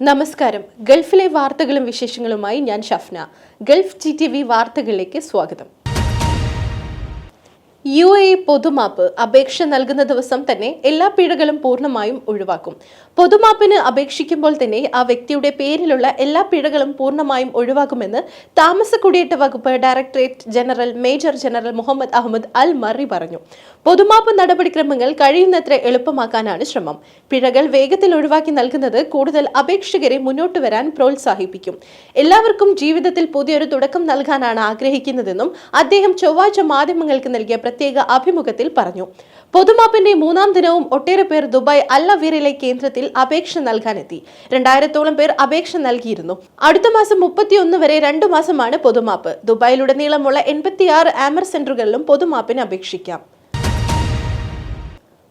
നമസ്കാരം. ഗൾഫിലെ വാർത്തകളും വിശേഷങ്ങളുമായി ഞാൻ ഷഫ്ന. ഗൾഫ് GTV വാർത്തകളിലേക്ക് സ്വാഗതം. UAE പൊതുമാപ്പ് അപേക്ഷ നൽകുന്ന ദിവസം തന്നെ എല്ലാ പിഴകളും പൂർണ്ണമായും ഒഴിവാക്കും. പൊതുമാപ്പിന് അപേക്ഷിക്കുമ്പോൾ തന്നെ ആ വ്യക്തിയുടെ പേരിലുള്ള എല്ലാ പിഴകളും പൂർണ്ണമായും ഒഴിവാക്കുമെന്ന് താമസ കുടിയേറ്റ വകുപ്പ് directorate general major general Mohammed Ahmed Al Marri പറഞ്ഞു. പൊതുമാപ്പ് നടപടിക്രമങ്ങൾ കഴിയുന്നത്ര എളുപ്പമാക്കാനാണ് ശ്രമം. പിഴകൾ വേഗത്തിൽ ഒഴിവാക്കി നൽകുന്നത് കൂടുതൽ അപേക്ഷകരെ മുന്നോട്ട് വരാൻ പ്രോത്സാഹിപ്പിക്കും. എല്ലാവർക്കും ജീവിതത്തിൽ പുതിയൊരു തുടക്കം നൽകാനാണ് ആഗ്രഹിക്കുന്നതെന്നും അദ്ദേഹം ചൊവ്വാഴ്ച മാധ്യമങ്ങൾക്ക് നൽകിയ പ്രത്യേക അഭിമുഖത്തിൽ പറഞ്ഞു. പൊതുമാപ്പിന്റെ മൂന്നാം ദിനവും ഒട്ടേറെ പേർ ദുബായ് അൽ അവീറിലെ കേന്ദ്രത്തിൽ അപേക്ഷ നൽകാനെത്തി. 2000-ഓളം പേർ അപേക്ഷ നൽകിയിരുന്നു. അടുത്ത മാസം 31 വരെ 2 മാസമാണ് പൊതുമാപ്പ്. ദുബായിലുടനീളമുള്ള 86 ആമർ സെന്ററുകളിലും പൊതുമാപ്പിന് അപേക്ഷിക്കാം.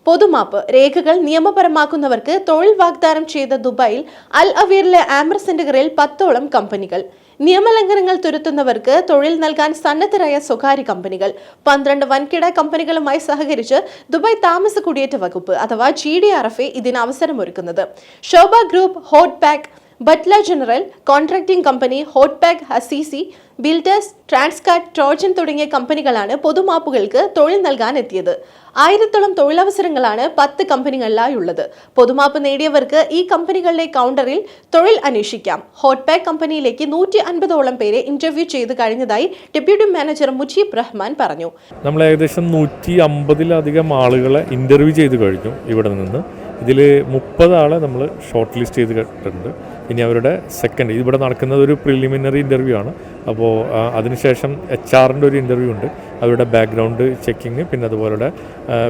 പൊതുമാപ്പ് രേഖകൾ നിയമപരമാക്കുന്നവർക്ക് തൊഴിൽ വാഗ്ദാനം ചെയ്ത ദുബായിൽ അൽ അവീറിലെ ആമർ സെന്ററുകളിൽ 10ഓളം കമ്പനികൾ. നിയമലംഘനങ്ങൾ തുരത്തുന്നവർക്ക് തൊഴിൽ നൽകാൻ സന്നദ്ധരായ സ്വകാര്യ കമ്പനികൾ. 12 വൻകിട കമ്പനികളുമായി സഹകരിച്ച് ദുബായ് താമസ കുടിയേറ്റ വകുപ്പ് അഥവാ GDRFA ഇതിന് അവസരമൊരുക്കുന്നത്. ശോഭ ഗ്രൂപ്പ്, ഹോട്ട് പാക്ക്, ബട്ട്ല general contracting company, Hotpack, ഹസീസി, ബിൽഡേഴ്സ്, ട്രാൻസ്കാർട്ട്, ട്രോജൻ തുടങ്ങിയ കമ്പനികളാണ് പൊതുമാപ്പുകൾക്ക് തൊഴിൽ നൽകാൻ എത്തിയത്. 1000-ഓളം തൊഴിലവസരങ്ങളാണ് 10 കമ്പനികളിലായി ഉള്ളത്. പൊതുമാപ്പ് നേടിയവർക്ക് ഈ കമ്പനികളുടെ കൗണ്ടറിൽ തൊഴിൽ അന്വേഷിക്കാം. ഹോട്ട് പാക്ക് കമ്പനിയിലേക്ക് 150ഓളം പേരെ ഇന്റർവ്യൂ ചെയ്ത് കഴിഞ്ഞതായി ഡെപ്യൂട്ടി മാനേജർ മുജീബ് റഹ്മാൻ പറഞ്ഞു. നമ്മൾ ഏകദേശം 150-ലധികം ആളുകളെ ഇന്റർവ്യൂ ചെയ്ത് കഴിഞ്ഞു. ഇവിടെ നിന്ന് ഇതിൽ 30 ആളെ നമ്മൾ ഷോർട്ട് ലിസ്റ്റ് ചെയ്തിട്ടുണ്ട്. ഇനി അവരുടെ സെക്കൻഡ് ഇവിടെ നടക്കുന്നത് ഒരു പ്രിലിമിനറി ഇൻ്റർവ്യൂ ആണ്. അപ്പോൾ അതിനുശേഷം HR-ൻ്റെ ഒരു ഇൻ്റർവ്യൂ ഉണ്ട്. അവരുടെ ബാക്ക്ഗ്രൗണ്ട് ചെക്കിങ്, പിന്നെ അതുപോലെ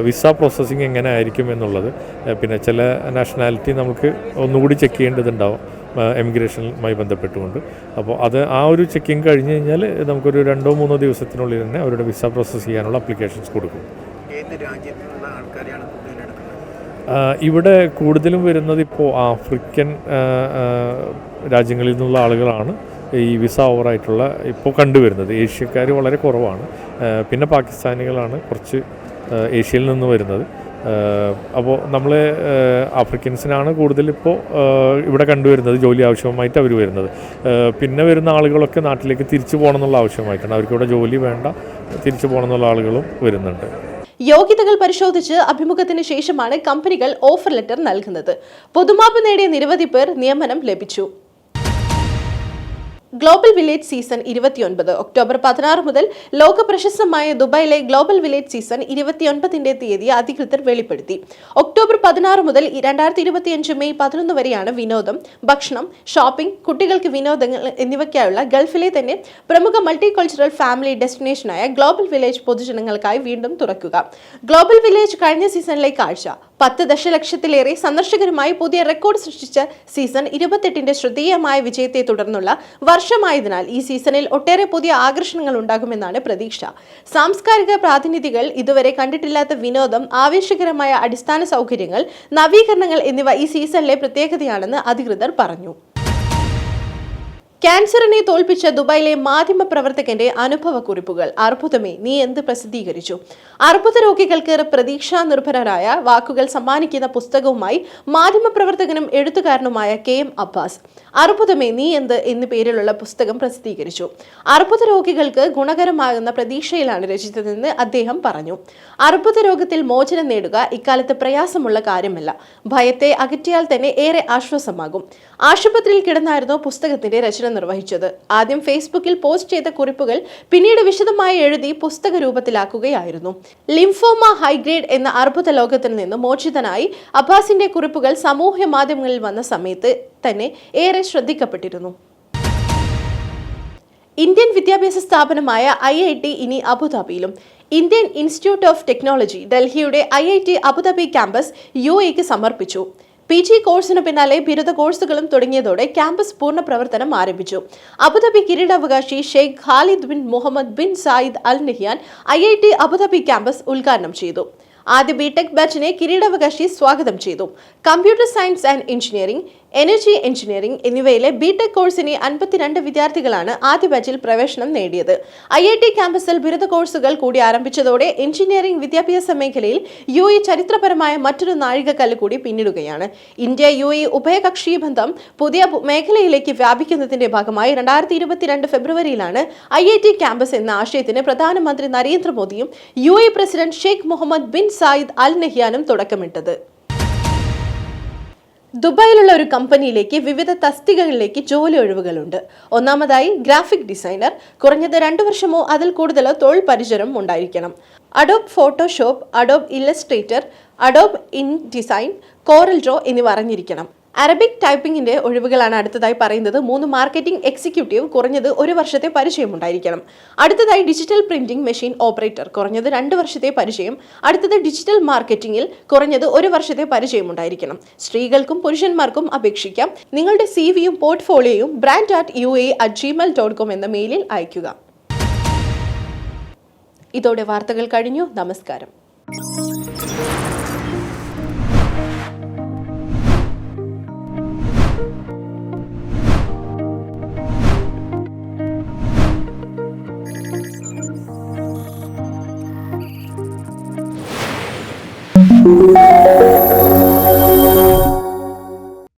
വിസ പ്രോസസ്സിങ് എങ്ങനെ ആയിരിക്കും എന്നുള്ളത്, പിന്നെ ചില നാഷണാലിറ്റി നമുക്ക് ഒന്നുകൂടി ചെക്ക് ചെയ്യേണ്ടതുണ്ടാവും എമിഗ്രേഷനുമായി ബന്ധപ്പെട്ടുകൊണ്ട്. അപ്പോൾ ആ ഒരു ചെക്കിങ് കഴിഞ്ഞ് കഴിഞ്ഞാൽ നമുക്കൊരു 2-3 ദിവസത്തിനുള്ളിൽ തന്നെ അവരുടെ വിസ പ്രോസസ്സ് ചെയ്യാനുള്ള അപ്ലിക്കേഷൻസ് കൊടുക്കും. ഏത് രാജ്യത്തുള്ള ആൾക്കാരെയാണ് ഇവിടെ കൂടുതലും വരുന്നത് ഇപ്പോൾ ആഫ്രിക്കൻ രാജ്യങ്ങളിൽ നിന്നുള്ള ആളുകളാണ് ഈ വിസ ഓവറായിട്ടുള്ള ഇപ്പോൾ കണ്ടുവരുന്നത്. ഏഷ്യക്കാർ വളരെ കുറവാണ്. പിന്നെ പാകിസ്ഥാനികളാണ് കുറച്ച് ഏഷ്യയിൽ നിന്ന് വരുന്നത്. അപ്പോൾ നമ്മൾ ആഫ്രിക്കൻസിനാണ് കൂടുതലിപ്പോൾ ഇവിടെ കണ്ടുവരുന്നത്, ജോലി ആവശ്യമായിട്ട് അവർ വരുന്നത്. പിന്നെ വരുന്ന ആളുകളൊക്കെ നാട്ടിലേക്ക് തിരിച്ചു പോകണം എന്നുള്ള ആവശ്യമായിട്ടാണ്. അവർക്കിവിടെ ജോലി വേണ്ട, തിരിച്ചു പോകണം എന്നുള്ള ആളുകളും വരുന്നുണ്ട്. യോഗ്യതകൾ പരിശോധിച്ച് അഭിമുഖത്തിന് ശേഷമാണ് കമ്പനികൾ ഓഫർ ലെറ്റർ നൽകുന്നത്. പൊതുമാപ്പ് നേടിയ നിരവധി പേർ നിയമനം ലഭിച്ചു. ഗ്ലോബൽ വില്ലേജ് സീസൺ 29 ഒക്ടോബർ 16 മുതൽ ലോക പ്രശസ്തമായ ദുബായിലെ ഗ്ലോബൽ വില്ലേജ് സീസൺ 29ന്റെ തീയതി അധികൃതർ വെളിപ്പെടുത്തി. ഒക്ടോബർ 16 മുതൽ 2025 മെയ് 11 വരെയാണ് വിനോദം, ഭക്ഷണം, ഷോപ്പിംഗ്, കുട്ടികൾക്ക് വിനോദങ്ങൾ എന്നിവയ്ക്കായുള്ള ഗൾഫിലെ തന്നെ പ്രമുഖ മൾട്ടി കൾച്ചറൽ ഫാമിലി ഡെസ്റ്റിനേഷനായ ഗ്ലോബൽ വില്ലേജ് പൊതുജനങ്ങൾക്കായി വീണ്ടും തുറക്കുക. ഗ്ലോബൽ വില്ലേജ് കഴിഞ്ഞ സീസണിലെ കാഴ്ച 10 ദശലക്ഷത്തിലേറെ സന്ദർശകരുമായി പുതിയ റെക്കോർഡ് സൃഷ്ടിച്ച സീസൺ 28ന്റെ ശ്രദ്ധേയമായ വിജയത്തെ തുടർന്നുള്ള വർഷമായതിനാൽ ഈ സീസണിൽ ഒട്ടേറെ പുതിയ ആകർഷണങ്ങൾ ഉണ്ടാകുമെന്നാണ് പ്രതീക്ഷ. സാംസ്കാരിക പ്രാതിനിധ്യങ്ങൾ, ഇതുവരെ കണ്ടിട്ടില്ലാത്ത വിനോദം, ആവേശകരമായ അടിസ്ഥാന സൗകര്യങ്ങൾ, നവീകരണങ്ങൾ എന്നിവ ഈ സീസണിലെ പ്രത്യേകതയാണെന്ന് അധികൃതർ പറഞ്ഞു. ക്യാൻസറിനെ തോൽപ്പിച്ച ദുബായിലെ മാധ്യമ പ്രവർത്തകന്റെ അനുഭവക്കുറിപ്പുകൾ. അർബുദമേ നീ എന്ത് പ്രസിദ്ധീകരിച്ചു. അർബുദ രോഗികൾക്ക് പ്രതീക്ഷാ നിർഭരരായ വാക്കുകൾ സമ്മാനിക്കുന്ന പുസ്തകവുമായി മാധ്യമപ്രവർത്തകനും എഴുത്തുകാരനുമായ KM അബ്ബാസ് അർബുദമേ നീ എന്ത് എന്നു പേരിലുള്ള പുസ്തകം പ്രസിദ്ധീകരിച്ചു. അർബുദ രോഗികൾക്ക് ഗുണകരമാകുന്ന പ്രതീക്ഷയിലാണ് രചിച്ചതെന്ന് അദ്ദേഹം പറഞ്ഞു. അർബുദ രോഗത്തിൽ മോചനം നേടുക ഇക്കാലത്ത് പ്രയാസമുള്ള കാര്യമല്ല. ഭയത്തെ അകറ്റിയാൽ തന്നെ ഏറെ ആശ്വാസമാകും. ആശുപത്രിയിൽ കിടന്നായിരുന്നു പുസ്തകത്തിന്റെ രചന നിർവഹിച്ചത്. ആദ്യം ഫേസ്ബുക്കിൽ പോസ്റ്റ് ചെയ്ത കുറിപ്പുകൾ പിന്നീട് വിശദമായി എഴുതി പുസ്തക രൂപത്തിലാക്കുകയായിരുന്നു. ലിംഫോമ ഹൈഗ്രേഡ് എന്ന അർബുദ ലോകത്തിൽ നിന്ന് മോചിതനായി അബ്ബാസിന്റെ കുറിപ്പുകൾ സമൂഹ മാധ്യമങ്ങളിൽ വന്ന സമയത്ത് തന്നെ ഏറെ ശ്രദ്ധിക്കപ്പെട്ടിരുന്നു. ഇന്ത്യൻ വിദ്യാഭ്യാസ സ്ഥാപനമായ IIT ഇനി അബുദാബിയിലും. ഇന്ത്യൻ ഇൻസ്റ്റിറ്റ്യൂട്ട് ഓഫ് ടെക്നോളജി ഡൽഹിയുടെ IIT അബുദാബി ക്യാമ്പസ് UAEക്ക് സമർപ്പിച്ചു. PG കോഴ്സിന് പിന്നാലെ ബിരുദ കോഴ്സുകളും തുടങ്ങിയതോടെ ക്യാമ്പസ് പൂർണ്ണ പ്രവർത്തനം ആരംഭിച്ചു. അബുദാബി കിരീടാവകാശി Sheikh Khalid bin Mohammed bin Zayed Al Nahyan IIT Abu Dhabi campus ഉദ്ഘാടനം ചെയ്തു. ആദ്യ ബിടെക് ബാച്ചിനെ കിരീടാവകാശി സ്വാഗതം ചെയ്തു. Computer science and engineering, energy engineering എന്നിവയിലെ ബിടെക് കോഴ്സിനെ 52 വിദ്യാർത്ഥികളാണ് ആദ്യ ബാച്ചിൽ പ്രവേശനം നേടിയത്. IIT ക്യാമ്പസിൽ ബിരുദ കോഴ്സുകൾ കൂടി ആരംഭിച്ചതോടെ എഞ്ചിനീയറിംഗ് വിദ്യാഭ്യാസ മേഖലയിൽ UAE ചരിത്രപരമായ മറ്റൊരു നാഴികക്കല്ല് കൂടി പിന്നിടുകയാണ്. ഇന്ത്യ UAE ഉഭയകക്ഷി ബന്ധം പുതിയ മേഖലയിലേക്ക് വ്യാപിക്കുന്നതിന്റെ ഭാഗമായി 2022 ഫെബ്രുവരിയിലാണ് IIT ക്യാമ്പസ് എന്ന ആശയത്തിന് പ്രധാനമന്ത്രി നരേന്ദ്രമോദിയും UAE president Sheikh Mohammed bin Zayed Al നഹ്യാനും തുടക്കമിട്ടത്. ദുബായിലുള്ള ഒരു കമ്പനിയിലേക്ക് വിവിധ തസ്തികകളിലേക്ക് ജോലി ഒഴിവുകളുണ്ട്. ഒന്നാമതായി ഗ്രാഫിക് ഡിസൈനർ. കുറഞ്ഞത് 2 വർഷമോ അതിൽ കൂടുതലോ തൊഴിൽ പരിചയം ഉണ്ടായിരിക്കണം. Adobe Photoshop, Adobe Illustrator, Adobe InDesign, Corel Draw എന്നിവ അറിഞ്ഞിരിക്കണം. അറബിക് ടൈപ്പിംഗിന്റെ ഒഴിവുകളാണ് അടുത്തതായി പറയുന്നത്. 3 മാർക്കറ്റിംഗ് എക്സിക്യൂട്ടീവ്, കുറഞ്ഞത് 1 വർഷത്തെ പരിചയം ഉണ്ടായിരിക്കണം. അടുത്തതായി ഡിജിറ്റൽ പ്രിന്റിംഗ് മെഷീൻ ഓപ്പറേറ്റർ, കുറഞ്ഞത് 2 വർഷത്തെ പരിചയം. അടുത്തത് ഡിജിറ്റൽ മാർക്കറ്റിംഗിൽ കുറഞ്ഞത് 1 വർഷത്തെ പരിചയം ഉണ്ടായിരിക്കണം. സ്ത്രീകൾക്കും പുരുഷന്മാർക്കും അപേക്ഷിക്കാം. നിങ്ങളുടെ CV-യും പോർട്ട്ഫോളിയോയും brand@uae@gmail.com എന്ന മെയിലിൽ അയയ്ക്കുക. ഇതോടെ വാർത്തകൾ കഴിഞ്ഞു. നമസ്കാരം.